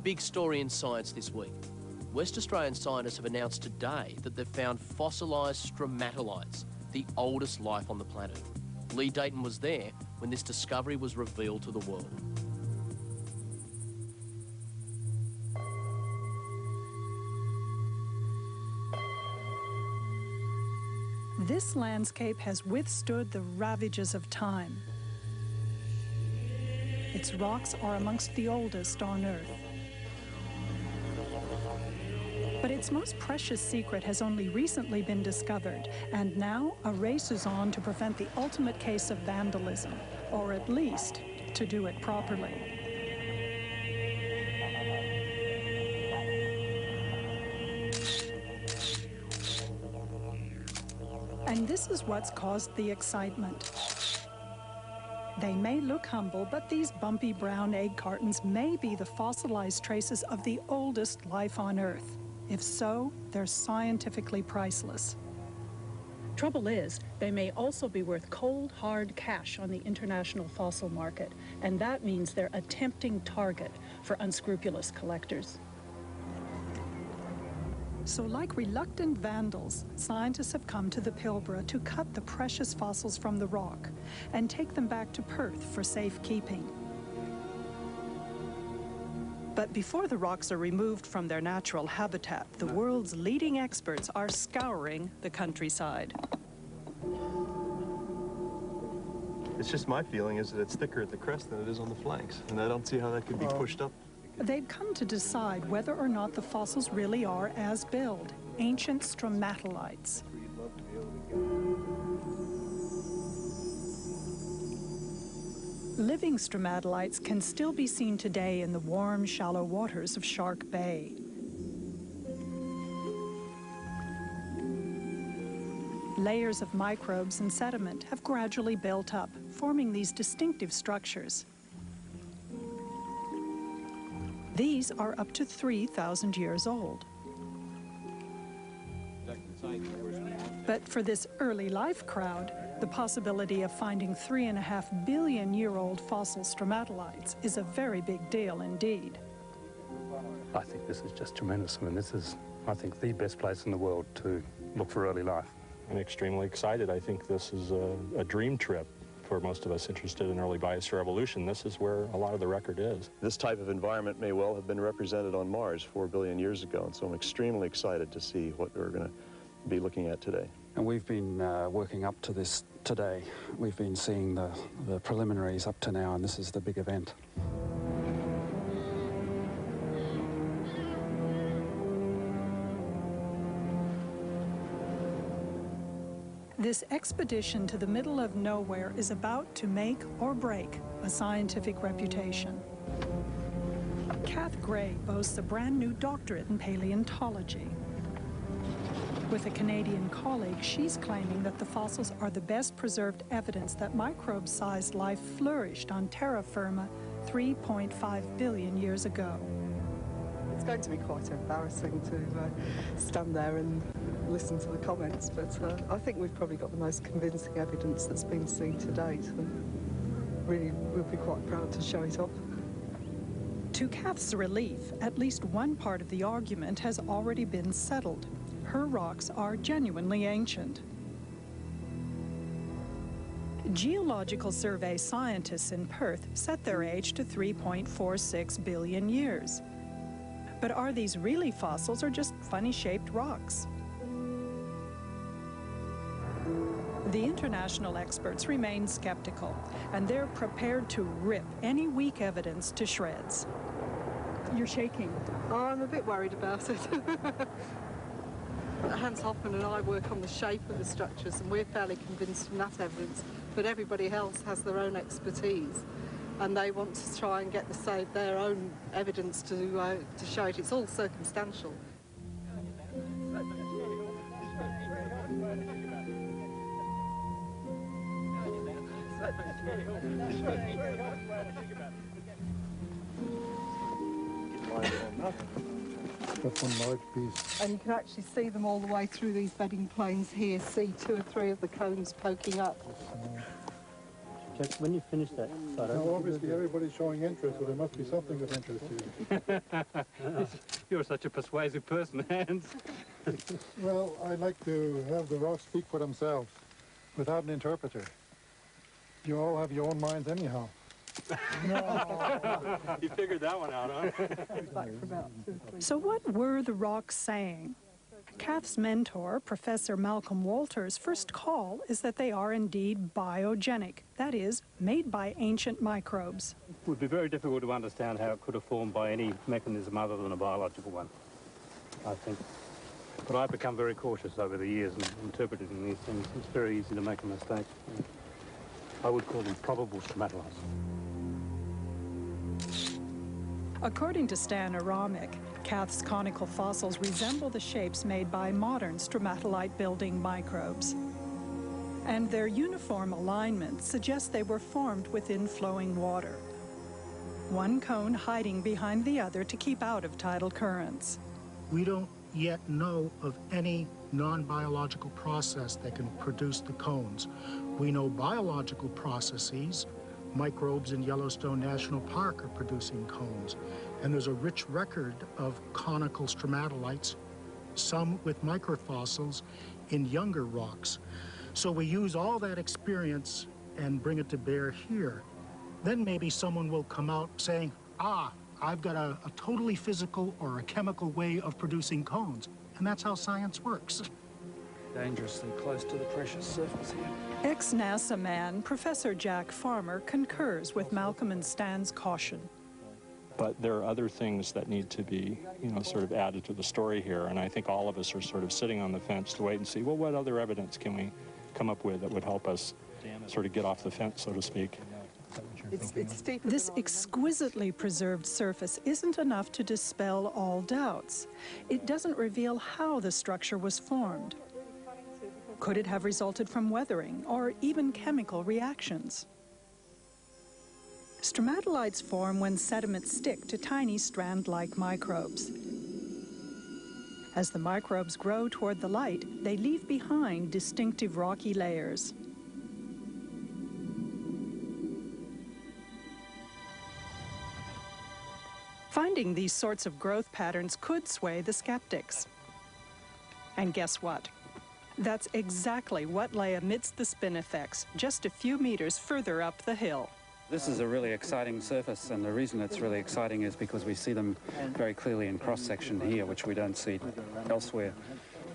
big story in science this week. West Australian scientists have announced today that they've found fossilised stromatolites, the oldest life on the planet. Lee Dayton was there when this discovery was revealed to the world. This landscape has withstood the ravages of time. Its rocks are amongst the oldest on Earth. But its most precious secret has only recently been discovered, and now a race is on to prevent the ultimate case of vandalism, or at least to do it properly. And this is what's caused the excitement. They may look humble, but these bumpy brown egg cartons may be the fossilized traces of the oldest life on Earth. If so, they're scientifically priceless. Trouble is, they may also be worth cold, hard cash on the international fossil market, and that means they're a tempting target for unscrupulous collectors. So like reluctant vandals, scientists have come to the Pilbara to cut the precious fossils from the rock and take them back to Perth for safekeeping. But before the rocks are removed from their natural habitat, the world's leading experts are scouring the countryside. It's just my feeling is that it's thicker at the crest than it is on the flanks, and I don't see how that could be pushed up. They've come to decide whether or not the fossils really are as billed, ancient stromatolites. Living stromatolites can still be seen today in the warm, shallow waters of Shark Bay. Layers of microbes and sediment have gradually built up, forming these distinctive structures. These are up to 3,000 years old. But for this early life crowd, the possibility of finding 3.5 billion-year-old fossil stromatolites is a very big deal indeed. I think this is just tremendous. I mean, this is, I think, the best place in the world to look for early life. I'm extremely excited. I think this is a dream trip for most of us interested in early biosphere evolution. This is where a lot of the record is. This type of environment may well have been represented on Mars 4 billion years ago, and so I'm extremely excited to see what we're going to be looking at today. And we've been working up to this today. We've been seeing the preliminaries up to now, and this is the big event. This expedition to the middle of nowhere is about to make or break a scientific reputation. Kath Gray boasts a brand new doctorate in paleontology. With a Canadian colleague, she's claiming that the fossils are the best preserved evidence that microbe-sized life flourished on terra firma 3.5 billion years ago. It's going to be quite embarrassing to stand there and listen to the comments, but I think we've probably got the most convincing evidence that's been seen to date, and really we'll be quite proud to show it off. To Kath's relief, at least one part of the argument has already been settled. Her rocks are genuinely ancient. Geological Survey scientists in Perth set their age to 3.46 billion years. But are these really fossils or just funny-shaped rocks? The international experts remain skeptical, and they're prepared to rip any weak evidence to shreds. You're shaking. Oh, I'm a bit worried about it. Hans Hoffman and I work on the shape of the structures, and we're fairly convinced from that evidence, but everybody else has their own expertise, and they want to try and get their own evidence to show it. It's all circumstantial. And you can actually see them all the way through these bedding planes here. See 2 or 3 of the cones poking up. Jack, when you finish that photo... Now, obviously, everybody's showing interest, so there must be something of interest here. You're such a persuasive person, Hans. Well, I like to have the rocks speak for themselves, without an interpreter. You all have your own minds anyhow. No. You figured that one out, huh? So what were the rocks saying? Kath's mentor, Professor Malcolm Walter's first call is that they are indeed biogenic, that is, made by ancient microbes. It would be very difficult to understand how it could have formed by any mechanism other than a biological one, I think. But I've become very cautious over the years in interpreting these things. It's very easy to make a mistake. I would call them probable stromatolites. According to Stan Aramic, Kath's conical fossils resemble the shapes made by modern stromatolite-building microbes. And their uniform alignment suggests they were formed within flowing water, one cone hiding behind the other to keep out of tidal currents. We don't yet know of any non-biological process that can produce the cones. We know biological processes. Microbes in Yellowstone National Park are producing cones. And there's a rich record of conical stromatolites, some with microfossils in younger rocks. So we use all that experience and bring it to bear here. Then maybe someone will come out saying, I've got a totally physical or a chemical way of producing cones. And that's how science works. Dangerously close to the precious surface here. Ex-NASA man Professor Jack Farmer concurs with Malcolm and Stan's caution. But there are other things that need to be, sort of added to the story here, and I think all of us are sort of sitting on the fence to wait and see, well, what other evidence can we come up with that would help us sort of get off the fence, so to speak. This exquisitely preserved surface isn't enough to dispel all doubts. It doesn't reveal how the structure was formed. Could it have resulted from weathering or even chemical reactions? Stromatolites form when sediments stick to tiny strand-like microbes. As the microbes grow toward the light, they leave behind distinctive rocky layers. Finding these sorts of growth patterns could sway the skeptics. And guess what? That's exactly what lay amidst the spinifex, just a few meters further up the hill. This is a really exciting surface, and the reason it's really exciting is because we see them very clearly in cross-section here, which we don't see elsewhere.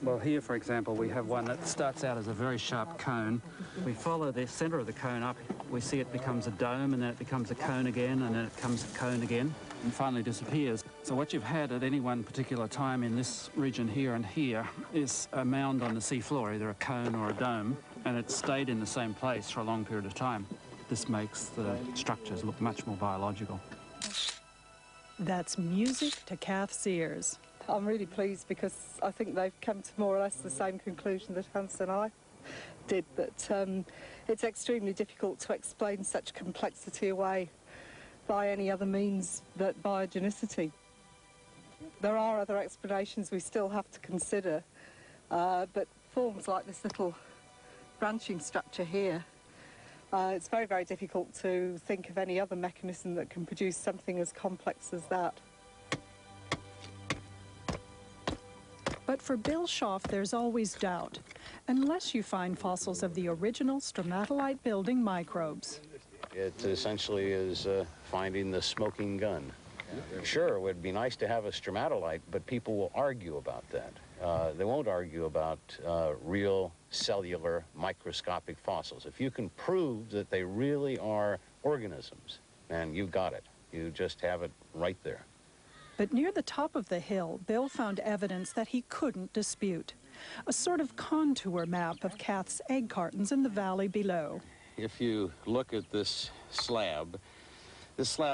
Well, here, for example, we have one that starts out as a very sharp cone. We follow the center of the cone up. We see it becomes a dome, and then it becomes a cone again, and then it becomes a cone again, and finally disappears. So what you've had at any one particular time in this region here and here is a mound on the seafloor, either a cone or a dome, and it's stayed in the same place for a long period of time. This makes the structures look much more biological. That's music to Kath's ears. I'm really pleased because I think they've come to more or less the same conclusion that Hans and I did, that it's extremely difficult to explain such complexity away by any other means but biogenicity. There are other explanations we still have to consider, but forms like this little branching structure here, it's very, very difficult to think of any other mechanism that can produce something as complex as that. But for Bill Schaaf, there's always doubt, unless you find fossils of the original stromatolite-building microbes. It essentially is finding the smoking gun. Sure, it would be nice to have a stromatolite, but people will argue about that. They won't argue about real cellular microscopic fossils. If you can prove that they really are organisms, man, you've got it. You just have it right there. But near the top of the hill, Bill found evidence that he couldn't dispute. A sort of contour map of Kath's egg cartons in the valley below. If you look at this slab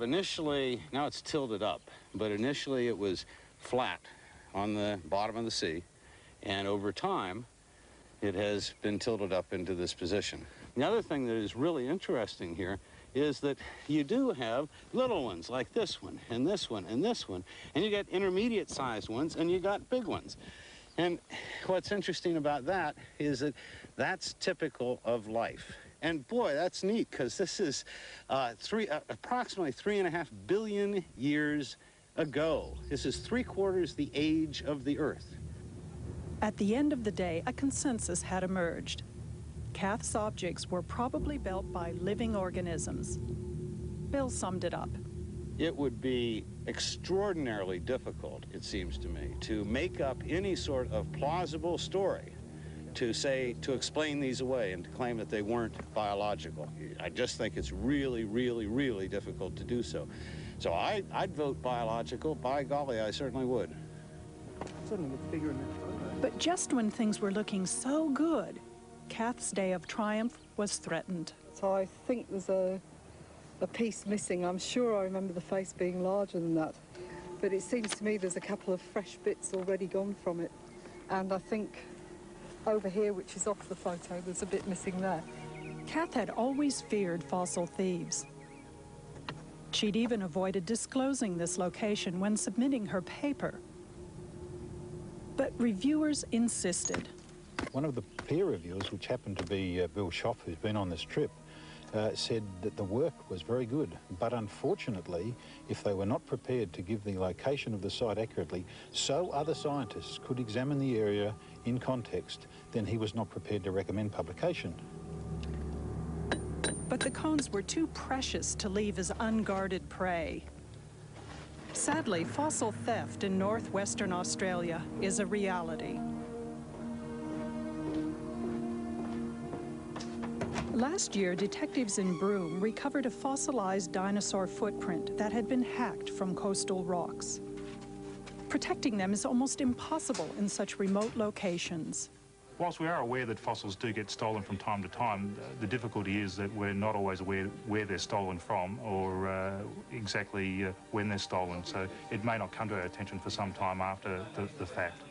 initially, now it's tilted up, but initially it was flat on the bottom of the sea, and over time it has been tilted up into this position. The other thing that is really interesting here is that you do have little ones like this one, and this one, and this one, and you got intermediate-sized ones, and you got big ones. And what's interesting about that is that that's typical of life. And boy, that's neat, because this is approximately 3.5 billion years ago. This is 3/4 the age of the Earth. At the end of the day, a consensus had emerged. Kath's objects were probably built by living organisms. Bill summed it up. It would be extraordinarily difficult, it seems to me, to make up any sort of plausible story to explain these away and to claim that they weren't biological. I just think it's really, really, really difficult to do so. So I'd vote biological. By golly, I certainly would. But just when things were looking so good, Kath's day of triumph was threatened. So I think there's a piece missing. I'm sure I remember the face being larger than that. But it seems to me there's a couple of fresh bits already gone from it. And I think over here, which is off the photo, there's a bit missing there. Kath had always feared fossil thieves. She'd even avoided disclosing this location when submitting her paper. But reviewers insisted. One of the peer reviewers, which happened to be Bill Schoff, who's been on this trip, said that the work was very good, but unfortunately, if they were not prepared to give the location of the site accurately so other scientists could examine the area in context, then he was not prepared to recommend publication. But the cones were too precious to leave as unguarded prey. Sadly, fossil theft in northwestern Australia is a reality. Last year, detectives in Broome recovered a fossilized dinosaur footprint that had been hacked from coastal rocks. Protecting them is almost impossible in such remote locations. Whilst we are aware that fossils do get stolen from time to time, the difficulty is that we're not always aware where they're stolen from or exactly when they're stolen, so it may not come to our attention for some time after the fact.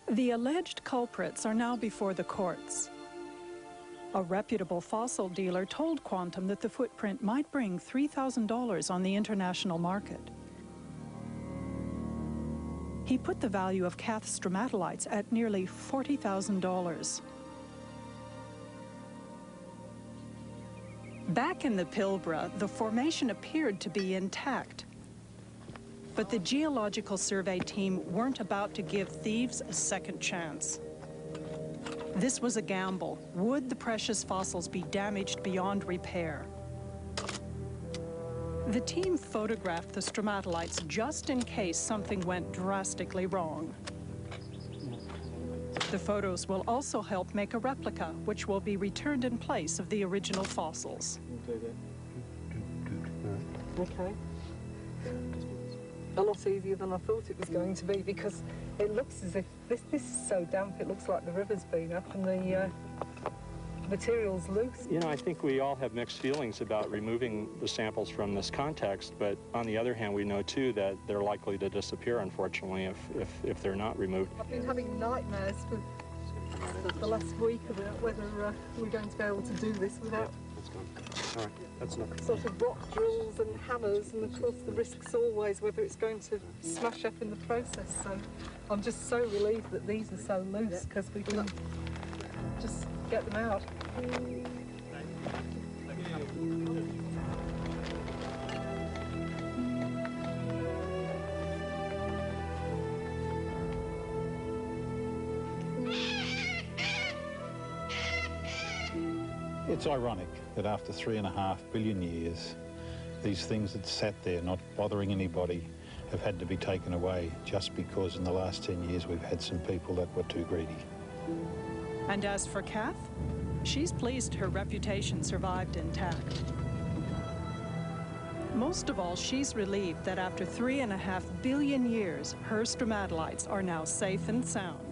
The alleged culprits are now before the courts. A reputable fossil dealer told Quantum that the footprint might bring $3,000 on the international market. He put the value of Kath's stromatolites at nearly $40,000. Back in the Pilbara, the formation appeared to be intact. But the Geological Survey team weren't about to give thieves a second chance. This was a gamble. Would the precious fossils be damaged beyond repair? The team photographed the stromatolites just in case something went drastically wrong. The photos will also help make a replica, which will be returned in place of the original fossils. Okay. A lot easier than I thought it was going to be, because it looks as if this is so damp, it looks like the river's been up and the material's loose. You know, I think we all have mixed feelings about removing the samples from this context, but on the other hand, we know too that they're likely to disappear, unfortunately, if they're not removed. I've been having nightmares for the last week about whether we're going to be able to do this without All right, that's enough. sort of rock drills and hammers, and of course the risk's always whether it's going to smash up in the process. So I'm just so relieved that these are so loose, because we can just get them out. It's ironic that after 3.5 billion years, these things that sat there not bothering anybody have had to be taken away just because in the last 10 years we've had some people that were too greedy. And as for Kath, she's pleased her reputation survived intact. Most of all, she's relieved that after 3.5 billion years, her stromatolites are now safe and sound.